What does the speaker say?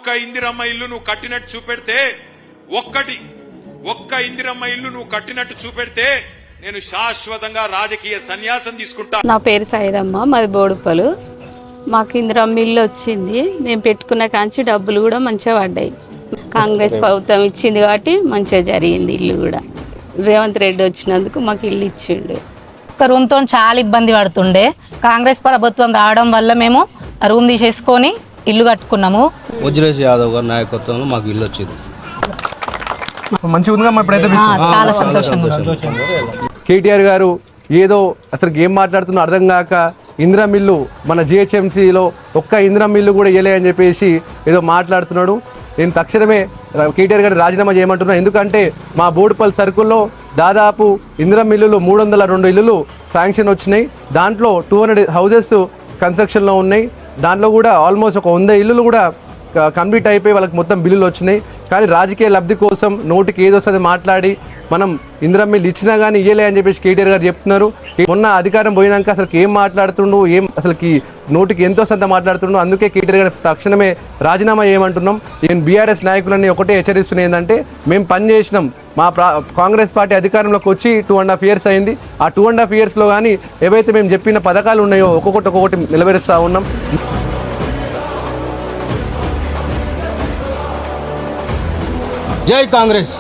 ఒక్క ఇందిరమ్మ ఇల్లు నువ్వు కట్టినట్టు చూపెడితే ఒక్క ఇందిరమ్మ ఇల్లు నువ్వు కట్టినట్టు చూపెడితే నేను శాశ్వతంగా రాజకీయ సన్యాసం తీసుకుంటా. నా పేరు సైదమ్మ, మాది బోడుపలు. మాకు ఇందిరమ్మ ఇల్లు వచ్చింది. మేము పెట్టుకున్న కాంచి డబ్బులు కూడా మంచిగా పడ్డాయి. కాంగ్రెస్ ప్రభుత్వం ఇచ్చింది కాబట్టి మంచిగా జరిగింది. ఇల్లు కూడా రేవంత్ రెడ్డి వచ్చినందుకు మాకు ఇల్లు ఇచ్చిండు. ఒక రూమ్తో చాలా ఇబ్బంది పడుతుండే. కాంగ్రెస్ ప్రభుత్వం రావడం వల్ల మేము రూమ్ తీసేసుకొని ఇల్లు కట్టుకున్నాము. వజ్రేష్ యాదవ్ గారి నాయకత్వంలో మాకు ఇల్లు వచ్చింది. మంచిగా ఉందిగా ఇప్పుడైతే చాలా సంతోషంగా. కేటీఆర్ గారు ఏదో అసలు ఏం మాట్లాడుతున్నా అర్థం కాక ఇందిరా మిల్లు మన జిహెచ్ఎంసీలో ఒక్క ఇందిరా మిల్లు కూడా ఇయ్యలే అని చెప్పేసి ఏదో మాట్లాడుతున్నాడు. నేను తక్షణమే కేటీఆర్ గారు రాజీనామా చేయమంటున్నాను. ఎందుకంటే మా బోడుపల్లి సర్కిల్లో దాదాపు ఇందిరా మిల్లులు 302 ఇల్లులు శాంక్షన్ వచ్చినాయి. దాంట్లో 200 హౌజెస్ కన్స్ట్రక్షన్లో ఉన్నాయి. దాంట్లో కూడా ఆల్మోస్ట్ ఒక 100 ఇల్లులు కూడా కంప్లీట్ అయిపోయి వాళ్ళకి మొత్తం బిల్లులు వచ్చినాయి. కానీ రాజకీయ లబ్ధి కోసం నోటికి ఏదొస్తుంది మాట్లాడి మనం ఇందిరా మిల్లు ఇచ్చినా కానీ ఇయ్యలే అని చెప్పేసి కేటీఆర్ గారు చెప్తున్నారు. మొన్న అధికారం పోయినాక అసలు ఏం మాట్లాడుతుండు, ఏం అసలుకి నోటికి ఎంతో సంత మాట్లాడుతుండు. అందుకే కేటీఆర్ గారు తక్షణమే రాజీనామా చేయమంటున్నాం. నేను బీఆర్ఎస్ నాయకులన్నీ ఒకటే హెచ్చరిస్తున్నాయి ఏంటంటే, మేము పని చేసినాం. మా కాంగ్రెస్ పార్టీ అధికారంలోకి వచ్చి 2.5 years అయింది. ఆ 2.5 yearsలో కానీ ఏవైతే మేము చెప్పిన పథకాలు ఉన్నాయో ఒక్కొక్కటి నిలబెరుస్తూ ఉన్నాం. జై కాంగ్రెస్.